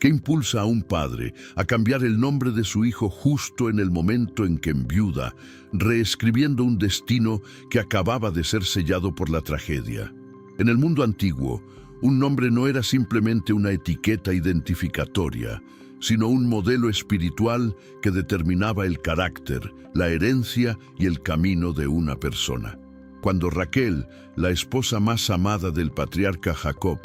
¿Qué impulsa a un padre a cambiar el nombre de su hijo justo en el momento en que enviuda, reescribiendo un destino que acababa de ser sellado por la tragedia? En el mundo antiguo, un nombre no era simplemente una etiqueta identificatoria, sino un modelo espiritual que determinaba el carácter, la herencia y el camino de una persona. Cuando Raquel, la esposa más amada del patriarca Jacob,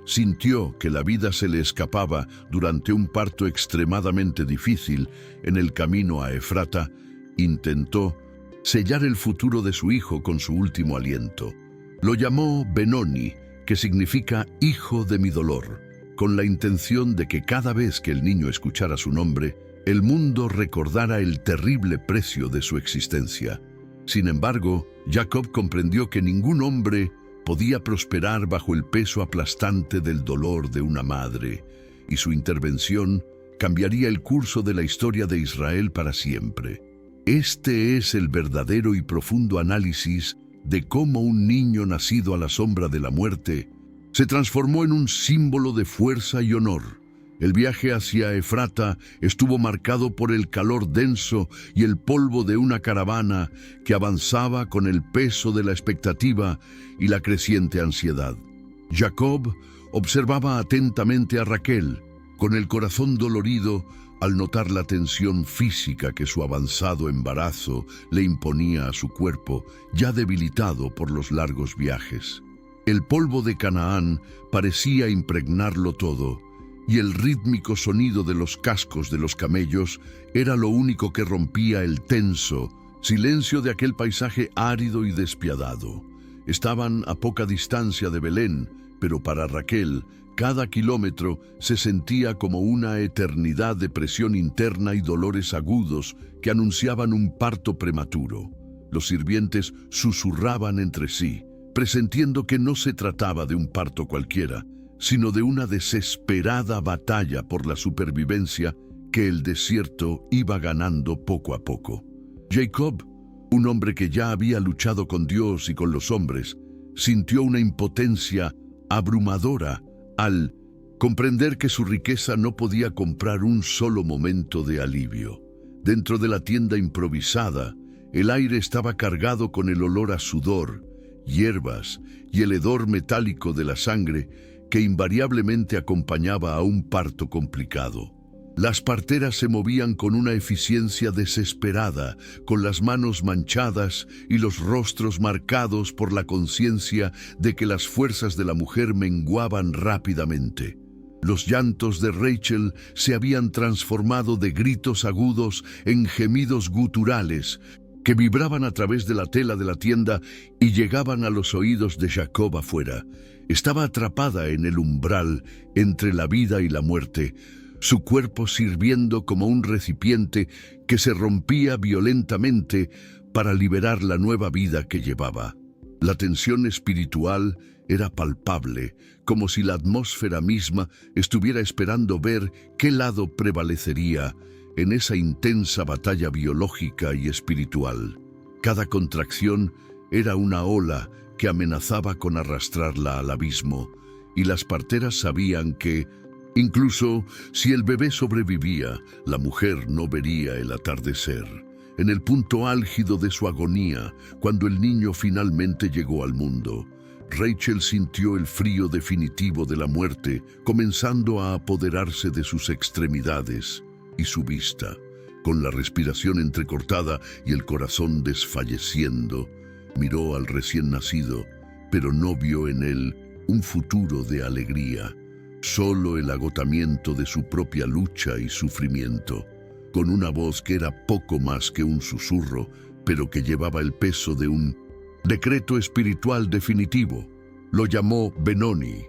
sintió que la vida se le escapaba durante un parto extremadamente difícil en el camino a Efrata, intentó sellar el futuro de su hijo con su último aliento. Lo llamó Benoni, que significa hijo de mi dolor, con la intención de que cada vez que el niño escuchara su nombre, el mundo recordara el terrible precio de su existencia. Sin embargo, Jacob comprendió que ningún hombre podía prosperar bajo el peso aplastante del dolor de una madre, y su intervención cambiaría el curso de la historia de Israel para siempre. Este es el verdadero y profundo análisis de cómo un niño nacido a la sombra de la muerte se transformó en un símbolo de fuerza y honor. El viaje hacia Efrata estuvo marcado por el calor denso y el polvo de una caravana que avanzaba con el peso de la expectativa y la creciente ansiedad. Jacob observaba atentamente a Raquel, con el corazón dolorido al notar la tensión física que su avanzado embarazo le imponía a su cuerpo, ya debilitado por los largos viajes. El polvo de Canaán parecía impregnarlo todo, y el rítmico sonido de los cascos de los camellos era lo único que rompía el tenso silencio de aquel paisaje árido y despiadado. Estaban a poca distancia de Belén, pero para Raquel, cada kilómetro se sentía como una eternidad de presión interna y dolores agudos que anunciaban un parto prematuro. Los sirvientes susurraban entre sí, presentiendo que no se trataba de un parto cualquiera, sino de una desesperada batalla por la supervivencia que el desierto iba ganando poco a poco. Jacob, un hombre que ya había luchado con Dios y con los hombres, sintió una impotencia abrumadora al comprender que su riqueza no podía comprar un solo momento de alivio. Dentro de la tienda improvisada, el aire estaba cargado con el olor a sudor, hierbas y el hedor metálico de la sangre que invariablemente acompañaba a un parto complicado. Las parteras se movían con una eficiencia desesperada, con las manos manchadas y los rostros marcados por la conciencia de que las fuerzas de la mujer menguaban rápidamente. Los llantos de Rachel se habían transformado de gritos agudos en gemidos guturales que vibraban a través de la tela de la tienda y llegaban a los oídos de Jacob afuera. Estaba atrapada en el umbral entre la vida y la muerte, su cuerpo sirviendo como un recipiente que se rompía violentamente para liberar la nueva vida que llevaba. La tensión espiritual era palpable, como si la atmósfera misma estuviera esperando ver qué lado prevalecería en esa intensa batalla biológica y espiritual. Cada contracción era una ola que amenazaba con arrastrarla al abismo, y las parteras sabían que, incluso si el bebé sobrevivía, la mujer no vería el atardecer. En el punto álgido de su agonía, cuando el niño finalmente llegó al mundo, Rachel sintió el frío definitivo de la muerte comenzando a apoderarse de sus extremidades y su vista. Con la respiración entrecortada y el corazón desfalleciendo, miró al recién nacido, pero no vio en él un futuro de alegría, solo el agotamiento de su propia lucha y sufrimiento. Con una voz que era poco más que un susurro, pero que llevaba el peso de un decreto espiritual definitivo, lo llamó Benoni.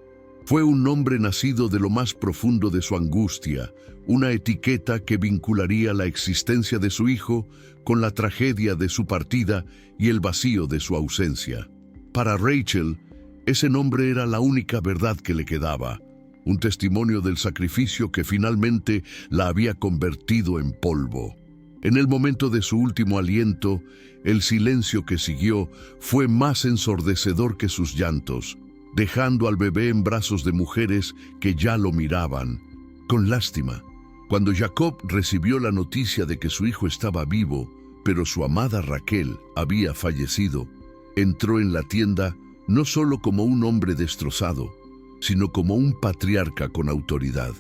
Fue un nombre nacido de lo más profundo de su angustia, una etiqueta que vincularía la existencia de su hijo con la tragedia de su partida y el vacío de su ausencia. Para Rachel, ese nombre era la única verdad que le quedaba, un testimonio del sacrificio que finalmente la había convertido en polvo. En el momento de su último aliento, el silencio que siguió fue más ensordecedor que sus llantos, dejando al bebé en brazos de mujeres que ya lo miraban, con lástima. Cuando Jacob recibió la noticia de que su hijo estaba vivo, pero su amada Raquel había fallecido, entró en la tienda no solo como un hombre destrozado, sino como un patriarca con autoridad.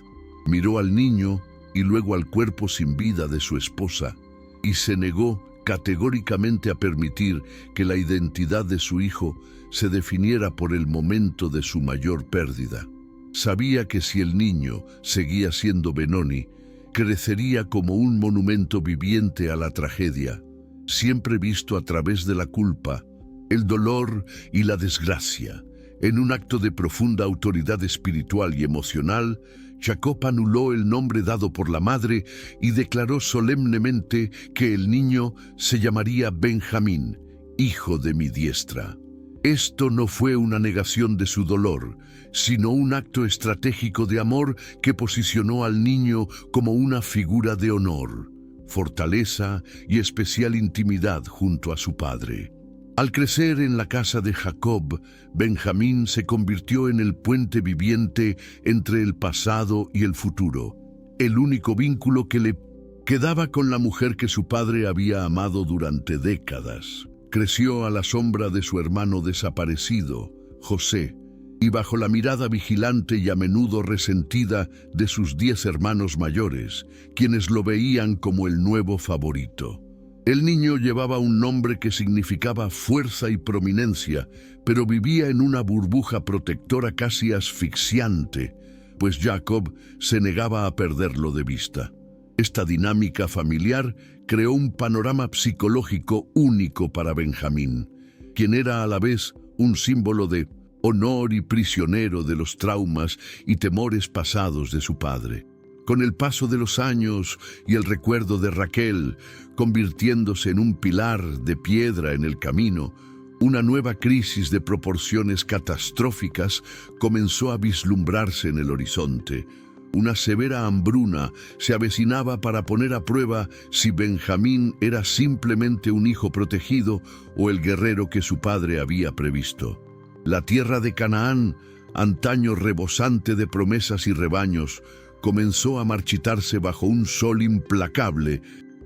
Miró al niño y luego al cuerpo sin vida de su esposa y se negó categóricamente a permitir que la identidad de su hijo se definiera por el momento de su mayor pérdida. Sabía que si el niño seguía siendo Benoni, crecería como un monumento viviente a la tragedia, siempre visto a través de la culpa, el dolor y la desgracia. En un acto de profunda autoridad espiritual y emocional, Jacob anuló el nombre dado por la madre y declaró solemnemente que el niño se llamaría Benjamín, hijo de mi diestra. Esto no fue una negación de su dolor, sino un acto estratégico de amor que posicionó al niño como una figura de honor, fortaleza y especial intimidad junto a su padre. Al crecer en la casa de Jacob, Benjamín se convirtió en el puente viviente entre el pasado y el futuro, el único vínculo que le quedaba con la mujer que su padre había amado durante décadas. Creció a la sombra de su hermano desaparecido, José, y bajo la mirada vigilante y a menudo resentida de sus 10 hermanos mayores, quienes lo veían como el nuevo favorito. El niño llevaba un nombre que significaba fuerza y prominencia, pero vivía en una burbuja protectora casi asfixiante, pues Jacob se negaba a perderlo de vista. Esta dinámica familiar creó un panorama psicológico único para Benjamín, quien era a la vez un símbolo de honor y prisionero de los traumas y temores pasados de su padre. Con el paso de los años y el recuerdo de Raquel convirtiéndose en un pilar de piedra en el camino, una nueva crisis de proporciones catastróficas comenzó a vislumbrarse en el horizonte. Una severa hambruna se avecinaba para poner a prueba si Benjamín era simplemente un hijo protegido o el guerrero que su padre había previsto. La tierra de Canaán, antaño rebosante de promesas y rebaños, comenzó a marchitarse bajo un sol implacable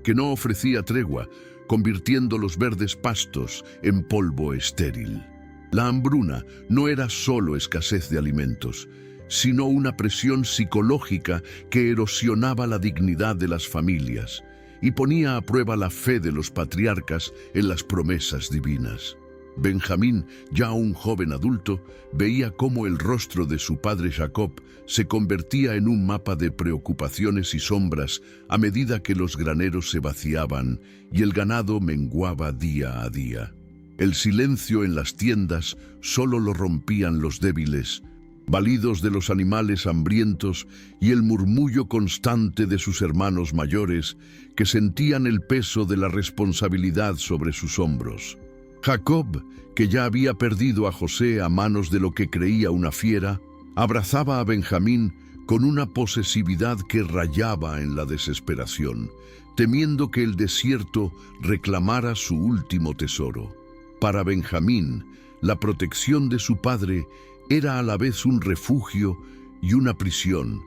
que no ofrecía tregua, convirtiendo los verdes pastos en polvo estéril. La hambruna no era solo escasez de alimentos, sino una presión psicológica que erosionaba la dignidad de las familias y ponía a prueba la fe de los patriarcas en las promesas divinas. Benjamín, ya un joven adulto, veía cómo el rostro de su padre Jacob se convertía en un mapa de preocupaciones y sombras a medida que los graneros se vaciaban y el ganado menguaba día a día. El silencio en las tiendas solo lo rompían los débiles, balidos de los animales hambrientos y el murmullo constante de sus hermanos mayores que sentían el peso de la responsabilidad sobre sus hombros. Jacob, que ya había perdido a José a manos de lo que creía una fiera, abrazaba a Benjamín con una posesividad que rayaba en la desesperación, temiendo que el desierto reclamara su último tesoro. Para Benjamín, la protección de su padre era a la vez un refugio y una prisión,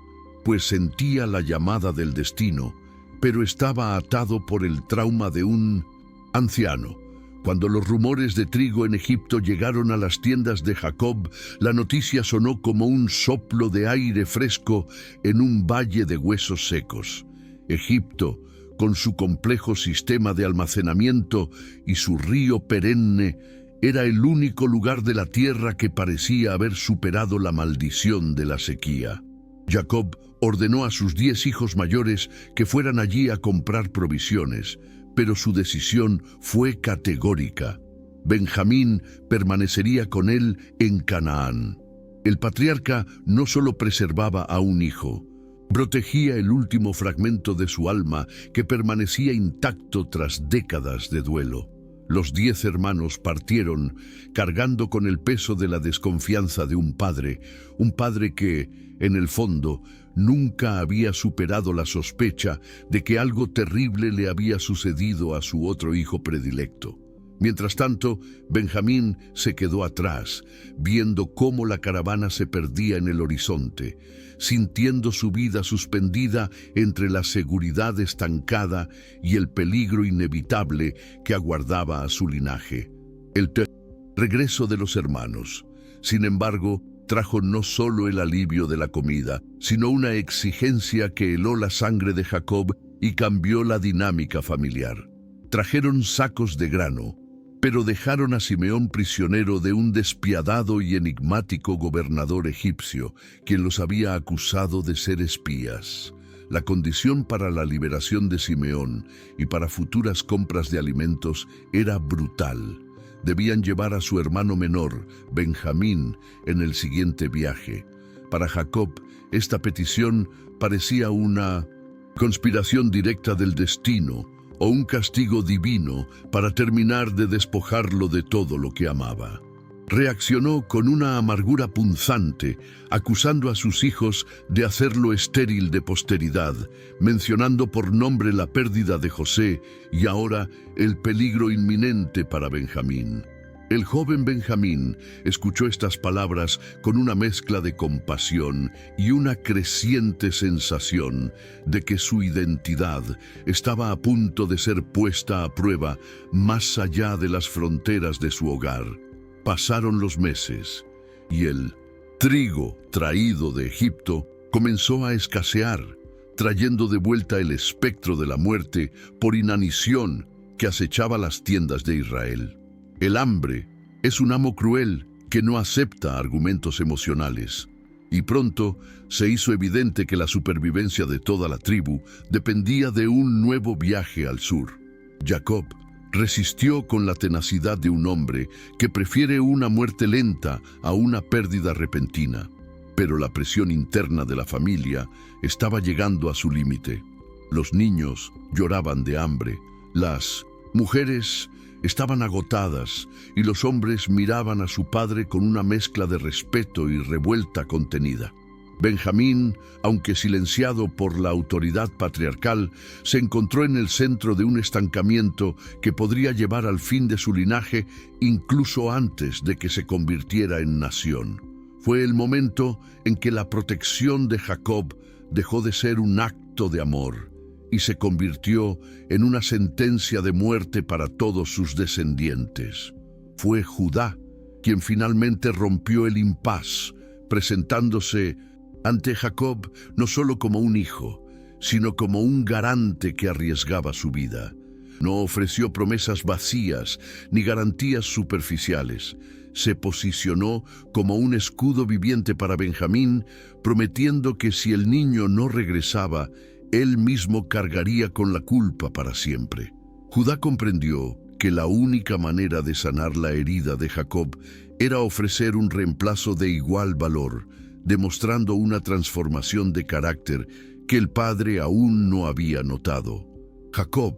pues sentía la llamada del destino, pero estaba atado por el trauma de un anciano. Cuando los rumores de trigo en Egipto llegaron a las tiendas de Jacob, la noticia sonó como un soplo de aire fresco en un valle de huesos secos. Egipto, con su complejo sistema de almacenamiento y su río perenne, era el único lugar de la tierra que parecía haber superado la maldición de la sequía. Jacob ordenó a sus 10 hijos mayores que fueran allí a comprar provisiones, pero su decisión fue categórica. Benjamín permanecería con él en Canaán. El patriarca no solo preservaba a un hijo, protegía el último fragmento de su alma que permanecía intacto tras décadas de duelo. Los 10 hermanos partieron, cargando con el peso de la desconfianza de un padre que, en el fondo, nunca había superado la sospecha de que algo terrible le había sucedido a su otro hijo predilecto. Mientras tanto, Benjamín se quedó atrás, viendo cómo la caravana se perdía en el horizonte, sintiendo su vida suspendida entre la seguridad estancada y el peligro inevitable que aguardaba a su linaje. El regreso de los hermanos, sin embargo, trajo no solo el alivio de la comida, sino una exigencia que heló la sangre de Jacob y cambió la dinámica familiar. Trajeron sacos de grano, pero dejaron a Simeón prisionero de un despiadado y enigmático gobernador egipcio, quien los había acusado de ser espías. La condición para la liberación de Simeón y para futuras compras de alimentos era brutal. Debían llevar a su hermano menor, Benjamín, en el siguiente viaje. Para Jacob, esta petición parecía una conspiración directa del destino, o un castigo divino para terminar de despojarlo de todo lo que amaba. Reaccionó con una amargura punzante, acusando a sus hijos de hacerlo estéril de posteridad, mencionando por nombre la pérdida de José y ahora el peligro inminente para Benjamín. El joven Benjamín escuchó estas palabras con una mezcla de compasión y una creciente sensación de que su identidad estaba a punto de ser puesta a prueba más allá de las fronteras de su hogar. Pasaron los meses y el trigo traído de Egipto comenzó a escasear, trayendo de vuelta el espectro de la muerte por inanición que acechaba las tiendas de Israel. El hambre es un amo cruel que no acepta argumentos emocionales, y pronto se hizo evidente que la supervivencia de toda la tribu dependía de un nuevo viaje al sur. Jacob resistió con la tenacidad de un hombre que prefiere una muerte lenta a una pérdida repentina, pero la presión interna de la familia estaba llegando a su límite. Los niños lloraban de hambre, las mujeres estaban agotadas y los hombres miraban a su padre con una mezcla de respeto y revuelta contenida. Benjamín, aunque silenciado por la autoridad patriarcal, se encontró en el centro de un estancamiento que podría llevar al fin de su linaje incluso antes de que se convirtiera en nación. Fue el momento en que la protección de Jacob dejó de ser un acto de amor y se convirtió en una sentencia de muerte para todos sus descendientes. Fue Judá quien finalmente rompió el impas, presentándose ante Jacob no solo como un hijo, sino como un garante que arriesgaba su vida. No ofreció promesas vacías ni garantías superficiales. Se posicionó como un escudo viviente para Benjamín, prometiendo que si el niño no regresaba, él mismo cargaría con la culpa para siempre. Judá comprendió que la única manera de sanar la herida de Jacob era ofrecer un reemplazo de igual valor, demostrando una transformación de carácter que el padre aún no había notado. Jacob,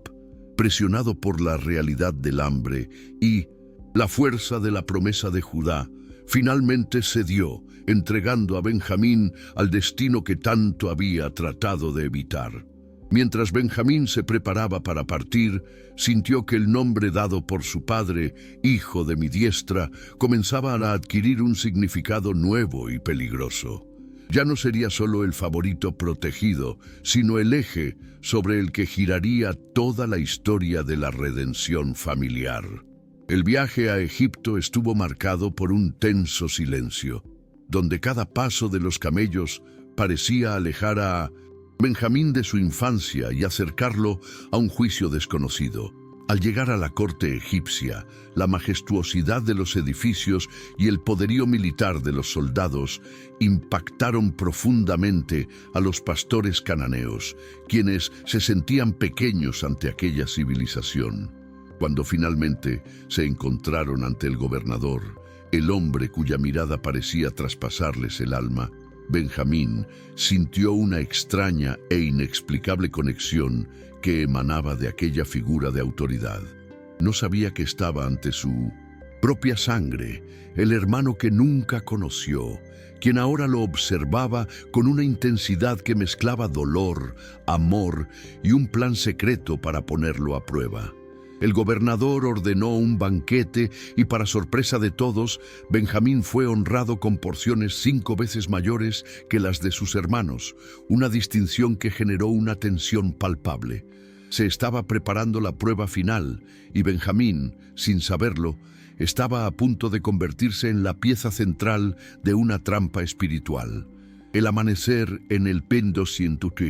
presionado por la realidad del hambre y la fuerza de la promesa de Judá, finalmente cedió, entregando a Benjamín al destino que tanto había tratado de evitar. Mientras Benjamín se preparaba para partir, sintió que el nombre dado por su padre, hijo de mi diestra, comenzaba a adquirir un significado nuevo y peligroso. Ya no sería solo el favorito protegido, sino el eje sobre el que giraría toda la historia de la redención familiar. El viaje a Egipto estuvo marcado por un tenso silencio, donde cada paso de los camellos parecía alejar a Benjamín de su infancia y acercarlo a un juicio desconocido. Al llegar a la corte egipcia, la majestuosidad de los edificios y el poderío militar de los soldados impactaron profundamente a los pastores cananeos, quienes se sentían pequeños ante aquella civilización. Cuando finalmente se encontraron ante el gobernador, el hombre cuya mirada parecía traspasarles el alma, Benjamín sintió una extraña e inexplicable conexión que emanaba de aquella figura de autoridad. No sabía que estaba ante su propia sangre, el hermano que nunca conoció, quien ahora lo observaba con una intensidad que mezclaba dolor, amor y un plan secreto para ponerlo a prueba. El gobernador ordenó un banquete y, para sorpresa de todos, Benjamín fue honrado con porciones 5 veces mayores que las de sus hermanos, una distinción que generó una tensión palpable. Se estaba preparando la prueba final y Benjamín, sin saberlo, estaba a punto de convertirse en la pieza central de una trampa espiritual. El amanecer en el Pendosintuti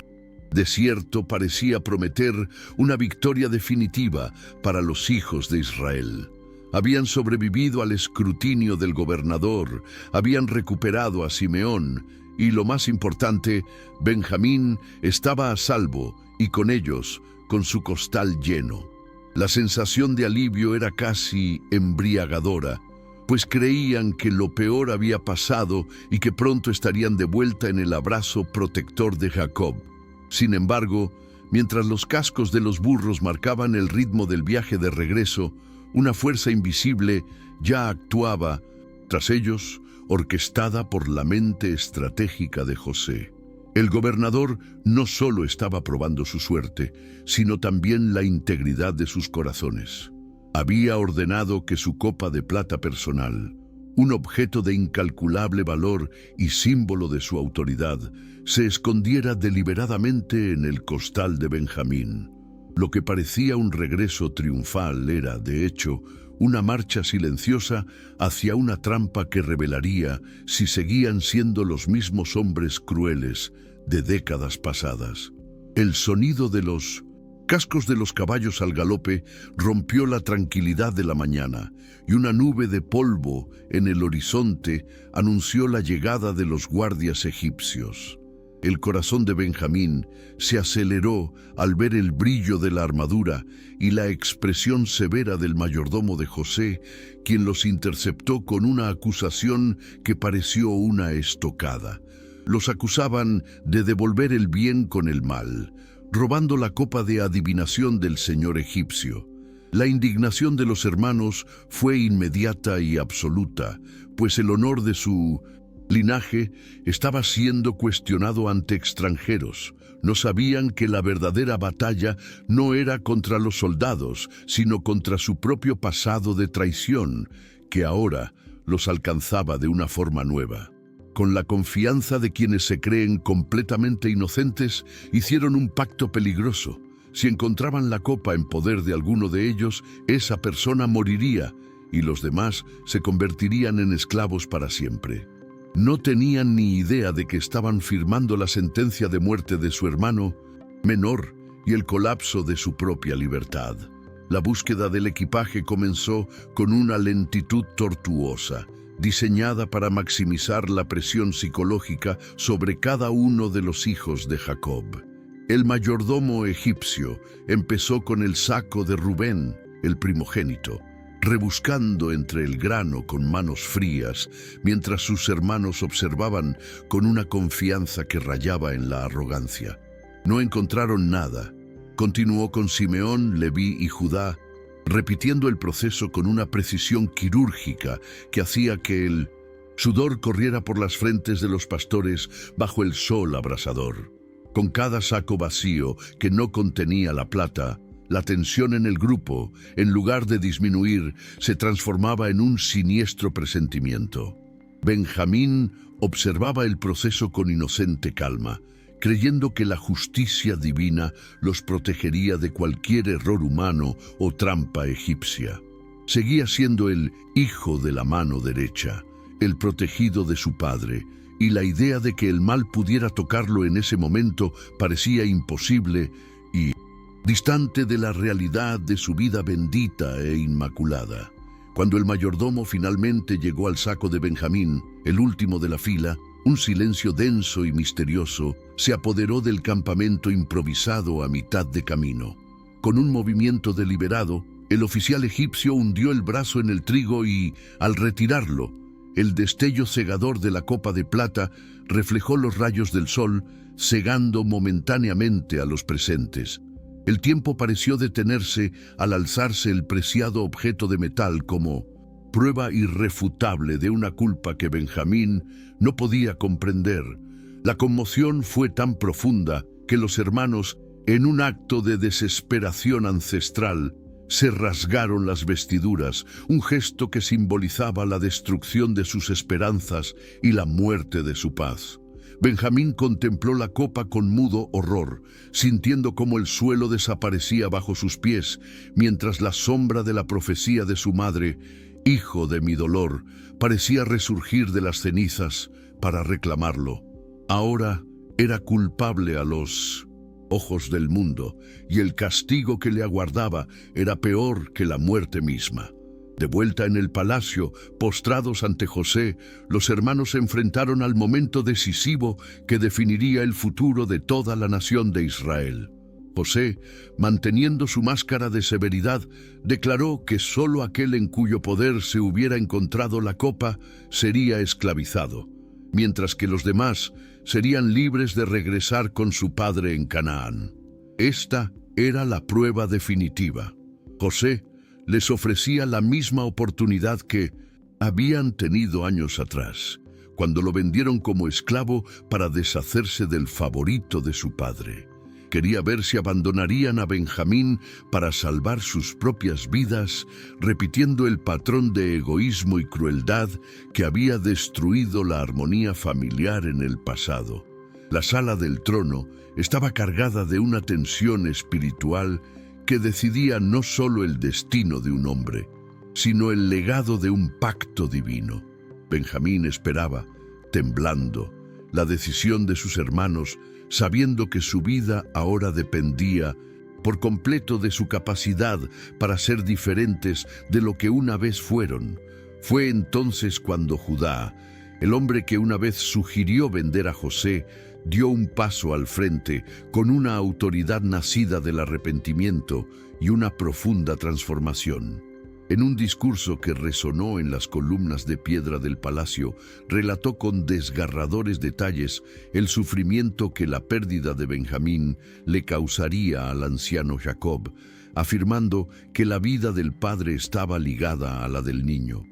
desierto parecía prometer una victoria definitiva para los hijos de Israel. Habían sobrevivido al escrutinio del gobernador, habían recuperado a Simeón y, lo más importante, Benjamín estaba a salvo y con ellos, con su costal lleno. La sensación de alivio era casi embriagadora, pues creían que lo peor había pasado y que pronto estarían de vuelta en el abrazo protector de Jacob. Sin embargo, mientras los cascos de los burros marcaban el ritmo del viaje de regreso, una fuerza invisible ya actuaba tras ellos, orquestada por la mente estratégica de José. El gobernador no solo estaba probando su suerte, sino también la integridad de sus corazones. Había ordenado que su copa de plata personal, un objeto de incalculable valor y símbolo de su autoridad, se escondiera deliberadamente en el costal de Benjamín. Lo que parecía un regreso triunfal era, de hecho, una marcha silenciosa hacia una trampa que revelaría si seguían siendo los mismos hombres crueles de décadas pasadas. El sonido de los cascos de los caballos al galope rompió la tranquilidad de la mañana, y una nube de polvo en el horizonte anunció la llegada de los guardias egipcios. El corazón de Benjamín se aceleró al ver el brillo de la armadura y la expresión severa del mayordomo de José, quien los interceptó con una acusación que pareció una estocada. Los acusaban de devolver el bien con el mal, robando la copa de adivinación del señor egipcio. La indignación de los hermanos fue inmediata y absoluta, pues el honor de su linaje estaba siendo cuestionado ante extranjeros. No sabían que la verdadera batalla no era contra los soldados, sino contra su propio pasado de traición, que ahora los alcanzaba de una forma nueva. Con la confianza de quienes se creen completamente inocentes, hicieron un pacto peligroso. Si encontraban la copa en poder de alguno de ellos, esa persona moriría y los demás se convertirían en esclavos para siempre. No tenían ni idea de que estaban firmando la sentencia de muerte de su hermano menor y el colapso de su propia libertad. La búsqueda del equipaje comenzó con una lentitud tortuosa, diseñada para maximizar la presión psicológica sobre cada uno de los hijos de Jacob. El mayordomo egipcio empezó con el saco de Rubén, el primogénito, rebuscando entre el grano con manos frías, mientras sus hermanos observaban con una confianza que rayaba en la arrogancia. No encontraron nada. Continuó con Simeón, Leví y Judá, repitiendo el proceso con una precisión quirúrgica que hacía que el sudor corriera por las frentes de los pastores bajo el sol abrasador. Con cada saco vacío que no contenía la plata, la tensión en el grupo, en lugar de disminuir, se transformaba en un siniestro presentimiento. Benjamín observaba el proceso con inocente calma, creyendo que la justicia divina los protegería de cualquier error humano o trampa egipcia. Seguía siendo el hijo de la mano derecha, el protegido de su padre, y la idea de que el mal pudiera tocarlo en ese momento parecía imposible y distante de la realidad de su vida bendita e inmaculada. Cuando el mayordomo finalmente llegó al saco de Benjamín, el último de la fila, un silencio denso y misterioso se apoderó del campamento improvisado a mitad de camino. Con un movimiento deliberado, el oficial egipcio hundió el brazo en el trigo y, al retirarlo, el destello cegador de la copa de plata reflejó los rayos del sol, cegando momentáneamente a los presentes. El tiempo pareció detenerse al alzarse el preciado objeto de metal como prueba irrefutable de una culpa que Benjamín no podía comprender. La conmoción fue tan profunda que los hermanos, en un acto de desesperación ancestral, se rasgaron las vestiduras, un gesto que simbolizaba la destrucción de sus esperanzas y la muerte de su paz. Benjamín contempló la copa con mudo horror, sintiendo cómo el suelo desaparecía bajo sus pies, mientras la sombra de la profecía de su madre, hijo de mi dolor, parecía resurgir de las cenizas para reclamarlo. Ahora era culpable a los ojos del mundo, y el castigo que le aguardaba era peor que la muerte misma. De vuelta en el palacio, postrados ante José, los hermanos se enfrentaron al momento decisivo que definiría el futuro de toda la nación de Israel. José, manteniendo su máscara de severidad, declaró que solo aquel en cuyo poder se hubiera encontrado la copa sería esclavizado, mientras que los demás serían libres de regresar con su padre en Canaán. Esta era la prueba definitiva. José les ofrecía la misma oportunidad que habían tenido años atrás, cuando lo vendieron como esclavo para deshacerse del favorito de su padre. Quería ver si abandonarían a Benjamín para salvar sus propias vidas, repitiendo el patrón de egoísmo y crueldad que había destruido la armonía familiar en el pasado. La sala del trono estaba cargada de una tensión espiritual que decidía no solo el destino de un hombre, sino el legado de un pacto divino. Benjamín esperaba, temblando, la decisión de sus hermanos, sabiendo que su vida ahora dependía por completo de su capacidad para ser diferentes de lo que una vez fueron. Fue entonces cuando Judá, el hombre que una vez sugirió vender a José, dio un paso al frente con una autoridad nacida del arrepentimiento y una profunda transformación. En un discurso que resonó en las columnas de piedra del palacio, relató con desgarradores detalles el sufrimiento que la pérdida de Benjamín le causaría al anciano Jacob, afirmando que la vida del padre estaba ligada a la del niño.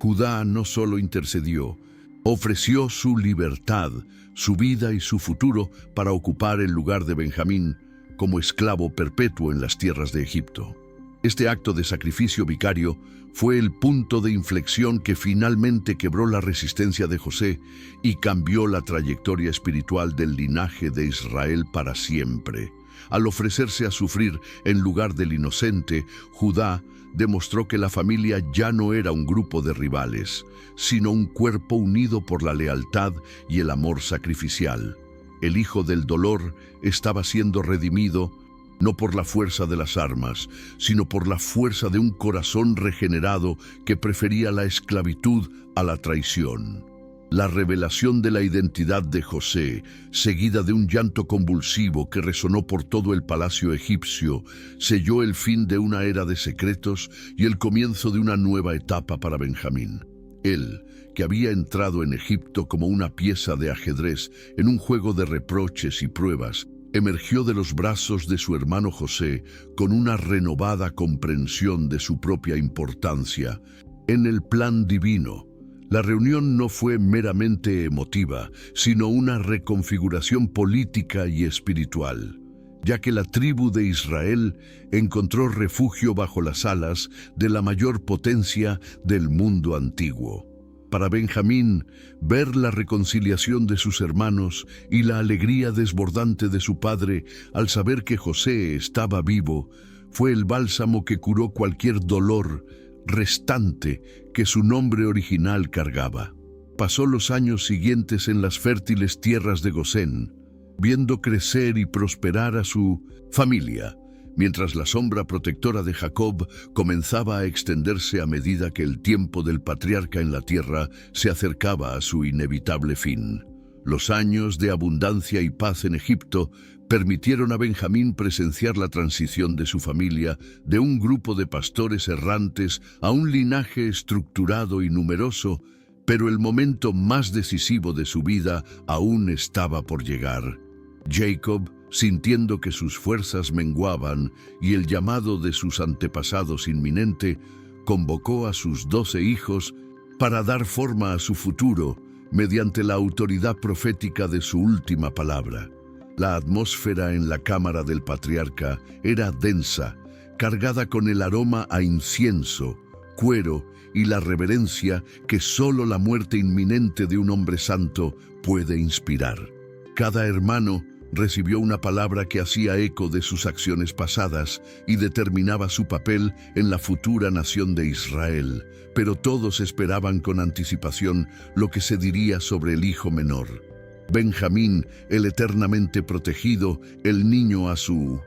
Judá no solo intercedió, ofreció su libertad, su vida y su futuro para ocupar el lugar de Benjamín como esclavo perpetuo en las tierras de Egipto. Este acto de sacrificio vicario fue el punto de inflexión que finalmente quebró la resistencia de José y cambió la trayectoria espiritual del linaje de Israel para siempre. Al ofrecerse a sufrir en lugar del inocente, Judá demostró que la familia ya no era un grupo de rivales, sino un cuerpo unido por la lealtad y el amor sacrificial. El hijo del dolor estaba siendo redimido no por la fuerza de las armas, sino por la fuerza de un corazón regenerado que prefería la esclavitud a la traición. La revelación de la identidad de José, seguida de un llanto convulsivo que resonó por todo el palacio egipcio, selló el fin de una era de secretos y el comienzo de una nueva etapa para Benjamín. Él, que había entrado en Egipto como una pieza de ajedrez en un juego de reproches y pruebas, emergió de los brazos de su hermano José con una renovada comprensión de su propia importancia en el plan divino. La reunión no fue meramente emotiva, sino una reconfiguración política y espiritual, ya que la tribu de Israel encontró refugio bajo las alas de la mayor potencia del mundo antiguo. Para Benjamín, ver la reconciliación de sus hermanos y la alegría desbordante de su padre al saber que José estaba vivo, fue el bálsamo que curó cualquier dolor restante que su nombre original cargaba. Pasó los años siguientes en las fértiles tierras de Gosén, viendo crecer y prosperar a su familia, mientras la sombra protectora de Jacob comenzaba a extenderse a medida que el tiempo del patriarca en la tierra se acercaba a su inevitable fin. Los años de abundancia y paz en Egipto permitieron a Benjamín presenciar la transición de su familia de un grupo de pastores errantes a un linaje estructurado y numeroso, pero el momento más decisivo de su vida aún estaba por llegar. Jacob, sintiendo que sus fuerzas menguaban y el llamado de sus antepasados inminente, convocó a sus 12 hijos para dar forma a su futuro mediante la autoridad profética de su última palabra. La atmósfera en la cámara del patriarca era densa, cargada con el aroma a incienso, cuero y la reverencia que solo la muerte inminente de un hombre santo puede inspirar. Cada hermano recibió una palabra que hacía eco de sus acciones pasadas y determinaba su papel en la futura nación de Israel, pero todos esperaban con anticipación lo que se diría sobre el hijo menor. Benjamín, el eternamente protegido, el niño a su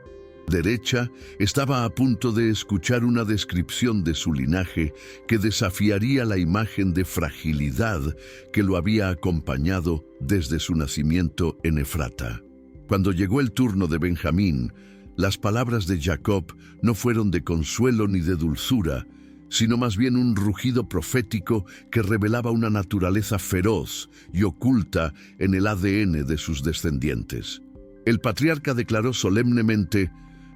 derecha, estaba a punto de escuchar una descripción de su linaje que desafiaría la imagen de fragilidad que lo había acompañado desde su nacimiento en Efrata. Cuando llegó el turno de Benjamín, las palabras de Jacob no fueron de consuelo ni de dulzura, sino más bien un rugido profético que revelaba una naturaleza feroz y oculta en el ADN de sus descendientes. El patriarca declaró solemnemente: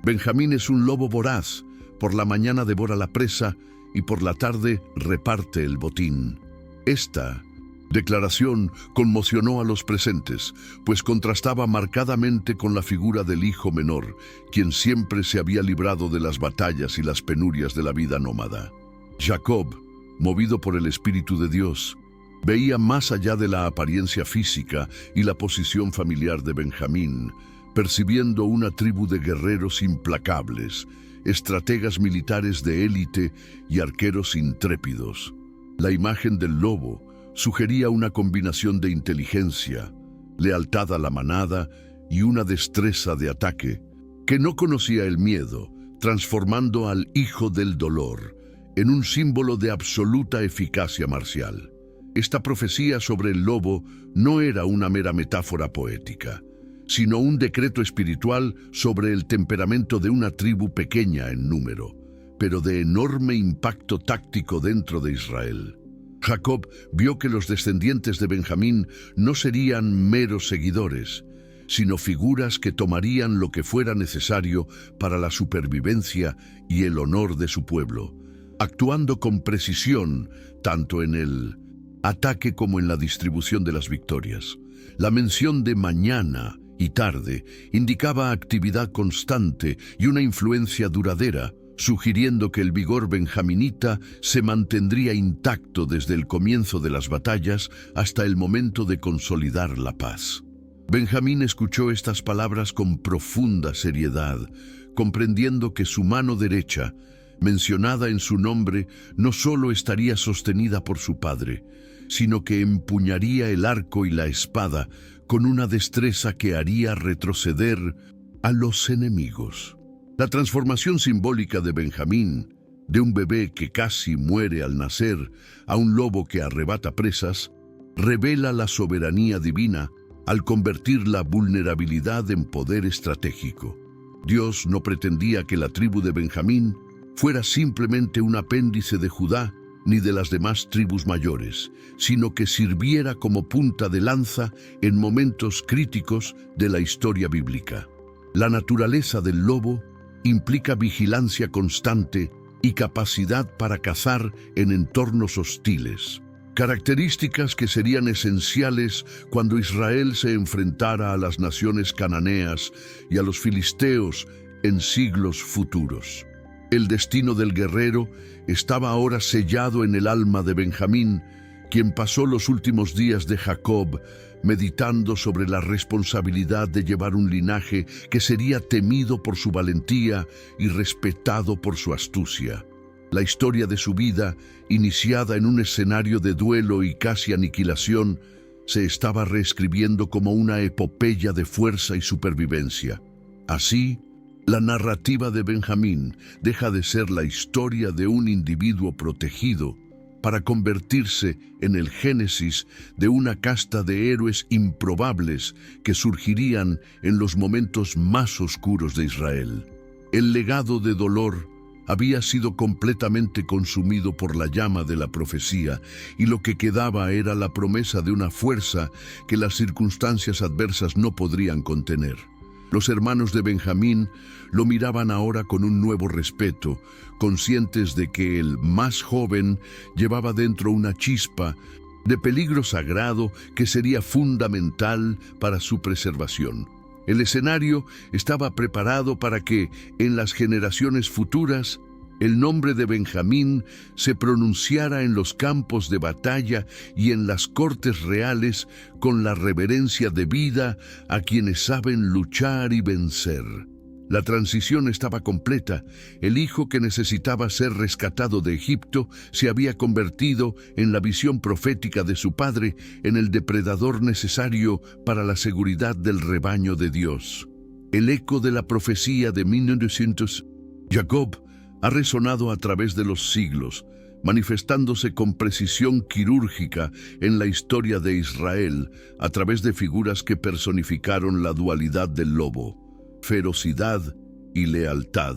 Benjamín es un lobo voraz, por la mañana devora la presa y por la tarde reparte el botín. Esta declaración conmocionó a los presentes, pues contrastaba marcadamente con la figura del hijo menor, quien siempre se había librado de las batallas y las penurias de la vida nómada. Jacob, movido por el Espíritu de Dios, veía más allá de la apariencia física y la posición familiar de Benjamín, percibiendo una tribu de guerreros implacables, estrategas militares de élite y arqueros intrépidos. La imagen del lobo sugería una combinación de inteligencia, lealtad a la manada y una destreza de ataque que no conocía el miedo, transformando al hijo del dolor en un símbolo de absoluta eficacia marcial. Esta profecía sobre el lobo no era una mera metáfora poética, sino un decreto espiritual sobre el temperamento de una tribu pequeña en número, pero de enorme impacto táctico dentro de Israel. Jacob vio que los descendientes de Benjamín no serían meros seguidores, sino figuras que tomarían lo que fuera necesario para la supervivencia y el honor de su pueblo, actuando con precisión tanto en el ataque como en la distribución de las victorias. La mención de mañana y tarde indicaba actividad constante y una influencia duradera, sugiriendo que el vigor benjaminita se mantendría intacto desde el comienzo de las batallas hasta el momento de consolidar la paz. Benjamín escuchó estas palabras con profunda seriedad, comprendiendo que su mano derecha, mencionada en su nombre, no solo estaría sostenida por su padre, sino que empuñaría el arco y la espada con una destreza que haría retroceder a los enemigos. La transformación simbólica de Benjamín, de un bebé que casi muere al nacer a un lobo que arrebata presas, revela la soberanía divina al convertir la vulnerabilidad en poder estratégico. Dios no pretendía que la tribu de Benjamín fuera simplemente un apéndice de Judá ni de las demás tribus mayores, sino que sirviera como punta de lanza en momentos críticos de la historia bíblica. La naturaleza del lobo implica vigilancia constante y capacidad para cazar en entornos hostiles, características que serían esenciales cuando Israel se enfrentara a las naciones cananeas y a los filisteos en siglos futuros. El destino del guerrero estaba ahora sellado en el alma de Benjamín, quien pasó los últimos días de Jacob meditando sobre la responsabilidad de llevar un linaje que sería temido por su valentía y respetado por su astucia. La historia de su vida, iniciada en un escenario de duelo y casi aniquilación, se estaba reescribiendo como una epopeya de fuerza y supervivencia. Así, la narrativa de Benjamín deja de ser la historia de un individuo protegido para convertirse en el génesis de una casta de héroes improbables que surgirían en los momentos más oscuros de Israel. El legado de dolor había sido completamente consumido por la llama de la profecía, y lo que quedaba era la promesa de una fuerza que las circunstancias adversas no podrían contener. Los hermanos de Benjamín lo miraban ahora con un nuevo respeto, conscientes de que el más joven llevaba dentro una chispa de peligro sagrado que sería fundamental para su preservación. El escenario estaba preparado para que, en las generaciones futuras, el nombre de Benjamín se pronunciara en los campos de batalla y en las cortes reales con la reverencia debida a quienes saben luchar y vencer. La transición estaba completa. El hijo que necesitaba ser rescatado de Egipto se había convertido, en la visión profética de su padre, en el depredador necesario para la seguridad del rebaño de Dios. El eco de la profecía de 1900, Jacob, ha resonado a través de los siglos, manifestándose con precisión quirúrgica en la historia de Israel a través de figuras que personificaron la dualidad del lobo, ferocidad y lealtad.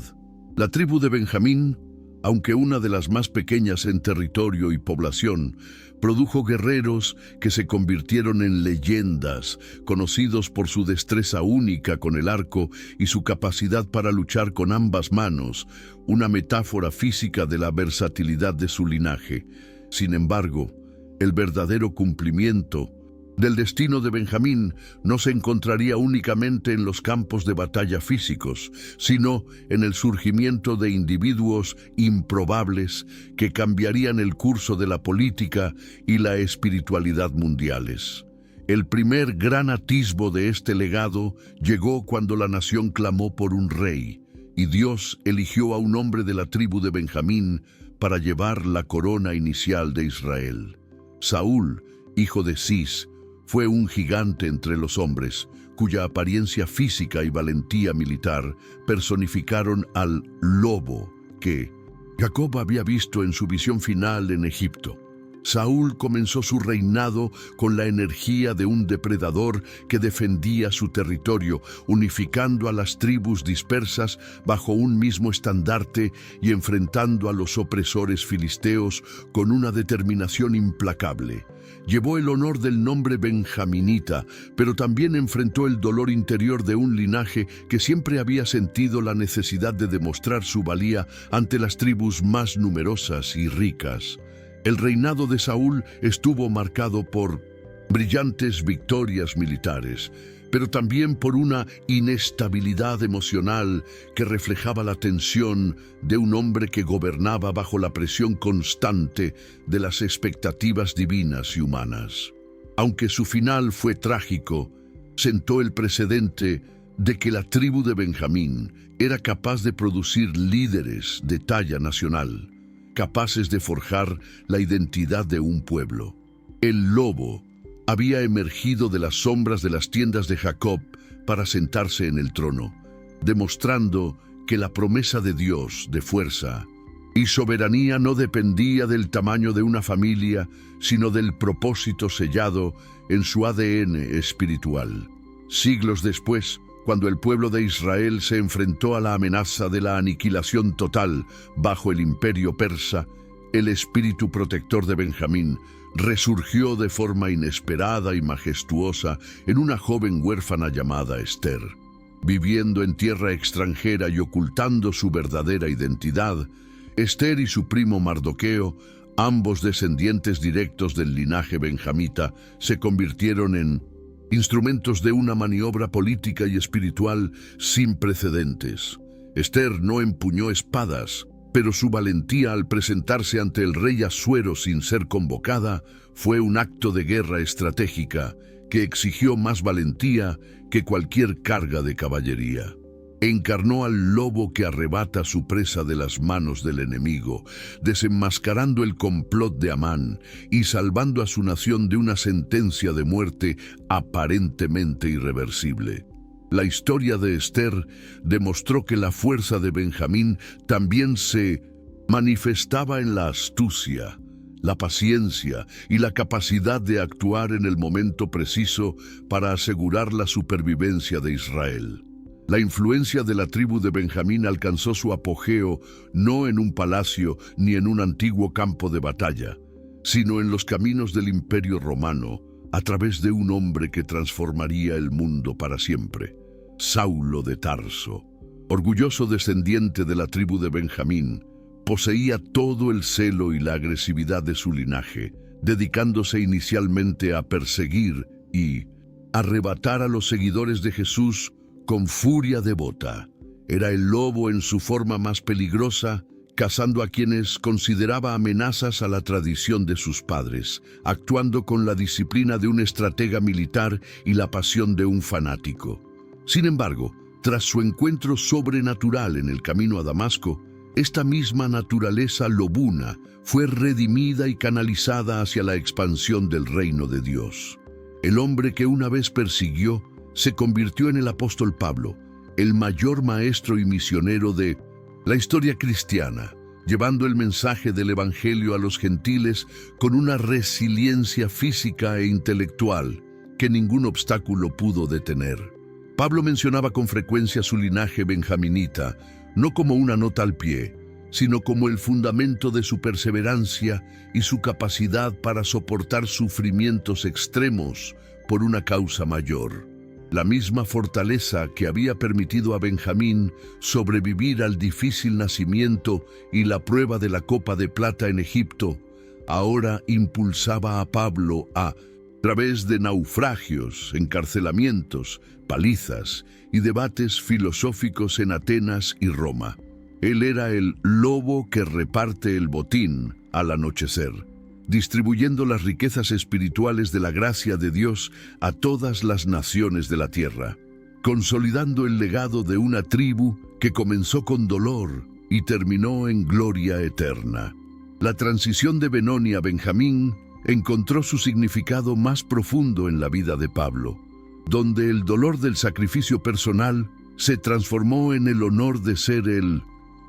La tribu de Benjamín, aunque una de las más pequeñas en territorio y población, produjo guerreros que se convirtieron en leyendas, conocidos por su destreza única con el arco y su capacidad para luchar con ambas manos, una metáfora física de la versatilidad de su linaje. Sin embargo, el verdadero cumplimiento del destino de Benjamín no se encontraría únicamente en los campos de batalla físicos, sino en el surgimiento de individuos improbables que cambiarían el curso de la política y la espiritualidad mundiales. El primer gran atisbo de este legado llegó cuando la nación clamó por un rey, y Dios eligió a un hombre de la tribu de Benjamín para llevar la corona inicial de Israel. Saúl, hijo de Cis, fue un gigante entre los hombres, cuya apariencia física y valentía militar personificaron al lobo que Jacob había visto en su visión final en Egipto. Saúl comenzó su reinado con la energía de un depredador que defendía su territorio, unificando a las tribus dispersas bajo un mismo estandarte y enfrentando a los opresores filisteos con una determinación implacable. Llevó el honor del nombre benjaminita, pero también enfrentó el dolor interior de un linaje que siempre había sentido la necesidad de demostrar su valía ante las tribus más numerosas y ricas. El reinado de Saúl estuvo marcado por brillantes victorias militares, pero también por una inestabilidad emocional que reflejaba la tensión de un hombre que gobernaba bajo la presión constante de las expectativas divinas y humanas. Aunque su final fue trágico, sentó el precedente de que la tribu de Benjamín era capaz de producir líderes de talla nacional, capaces de forjar la identidad de un pueblo. El lobo había emergido de las sombras de las tiendas de Jacob para sentarse en el trono, demostrando que la promesa de Dios de fuerza y soberanía no dependía del tamaño de una familia, sino del propósito sellado en su ADN espiritual. Siglos después, cuando el pueblo de Israel se enfrentó a la amenaza de la aniquilación total bajo el imperio persa, el espíritu protector de Benjamín resurgió de forma inesperada y majestuosa en una joven huérfana llamada Esther. Viviendo en tierra extranjera y ocultando su verdadera identidad, Esther y su primo Mardoqueo, ambos descendientes directos del linaje benjamita, se convirtieron en instrumentos de una maniobra política y espiritual sin precedentes. Esther no empuñó espadas, pero su valentía al presentarse ante el rey Asuero sin ser convocada fue un acto de guerra estratégica que exigió más valentía que cualquier carga de caballería. Encarnó al lobo que arrebata su presa de las manos del enemigo, desenmascarando el complot de Amán y salvando a su nación de una sentencia de muerte aparentemente irreversible. La historia de Esther demostró que la fuerza de Benjamín también se manifestaba en la astucia, la paciencia y la capacidad de actuar en el momento preciso para asegurar la supervivencia de Israel. La influencia de la tribu de Benjamín alcanzó su apogeo no en un palacio ni en un antiguo campo de batalla, sino en los caminos del Imperio Romano, a través de un hombre que transformaría el mundo para siempre, Saulo de Tarso. Orgulloso descendiente de la tribu de Benjamín, poseía todo el celo y la agresividad de su linaje, dedicándose inicialmente a perseguir y arrebatar a los seguidores de Jesús con furia devota. Era el lobo en su forma más peligrosa, cazando a quienes consideraba amenazas a la tradición de sus padres, actuando con la disciplina de un estratega militar y la pasión de un fanático. Sin embargo, tras su encuentro sobrenatural en el camino a Damasco, esta misma naturaleza lobuna fue redimida y canalizada hacia la expansión del reino de Dios. El hombre que una vez persiguió se convirtió en el apóstol Pablo, el mayor maestro y misionero de la historia cristiana, llevando el mensaje del Evangelio a los gentiles con una resiliencia física e intelectual que ningún obstáculo pudo detener. Pablo mencionaba con frecuencia su linaje benjaminita, no como una nota al pie, sino como el fundamento de su perseverancia y su capacidad para soportar sufrimientos extremos por una causa mayor. La misma fortaleza que había permitido a Benjamín sobrevivir al difícil nacimiento y la prueba de la copa de plata en Egipto, ahora impulsaba a Pablo a través de naufragios, encarcelamientos, palizas y debates filosóficos en Atenas y Roma. Él era el lobo que reparte el botín al anochecer, distribuyendo las riquezas espirituales de la gracia de Dios a todas las naciones de la tierra, consolidando el legado de una tribu que comenzó con dolor y terminó en gloria eterna. La transición de Benoni a Benjamín encontró su significado más profundo en la vida de Pablo, donde el dolor del sacrificio personal se transformó en el honor de ser el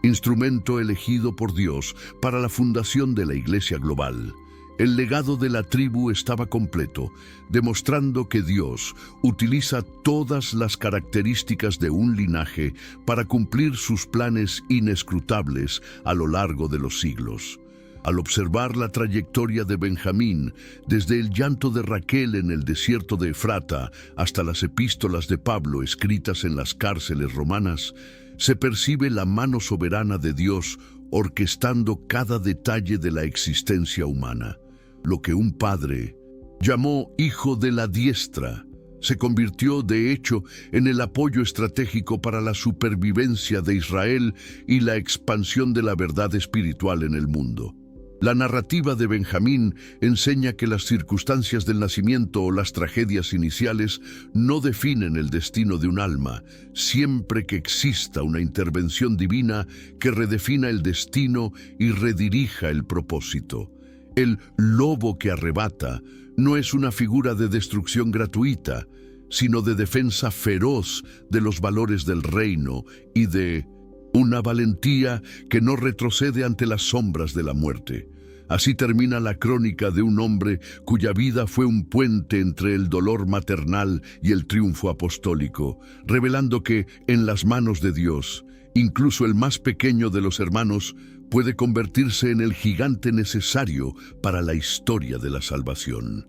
instrumento elegido por Dios para la fundación de la Iglesia global. El legado de la tribu estaba completo, demostrando que Dios utiliza todas las características de un linaje para cumplir sus planes inescrutables a lo largo de los siglos. Al observar la trayectoria de Benjamín, desde el llanto de Raquel en el desierto de Efrata hasta las epístolas de Pablo escritas en las cárceles romanas, se percibe la mano soberana de Dios orquestando cada detalle de la existencia humana. Lo que un padre llamó hijo de la diestra se convirtió de hecho en el apoyo estratégico para la supervivencia de Israel y la expansión de la verdad espiritual en el mundo. La narrativa de Benjamín enseña que las circunstancias del nacimiento o las tragedias iniciales no definen el destino de un alma, siempre que exista una intervención divina que redefina el destino y redirija el propósito. El lobo que arrebata no es una figura de destrucción gratuita, sino de defensa feroz de los valores del reino y de una valentía que no retrocede ante las sombras de la muerte. Así termina la crónica de un hombre cuya vida fue un puente entre el dolor maternal y el triunfo apostólico, revelando que, en las manos de Dios, incluso el más pequeño de los hermanos puede convertirse en el gigante necesario para la historia de la salvación.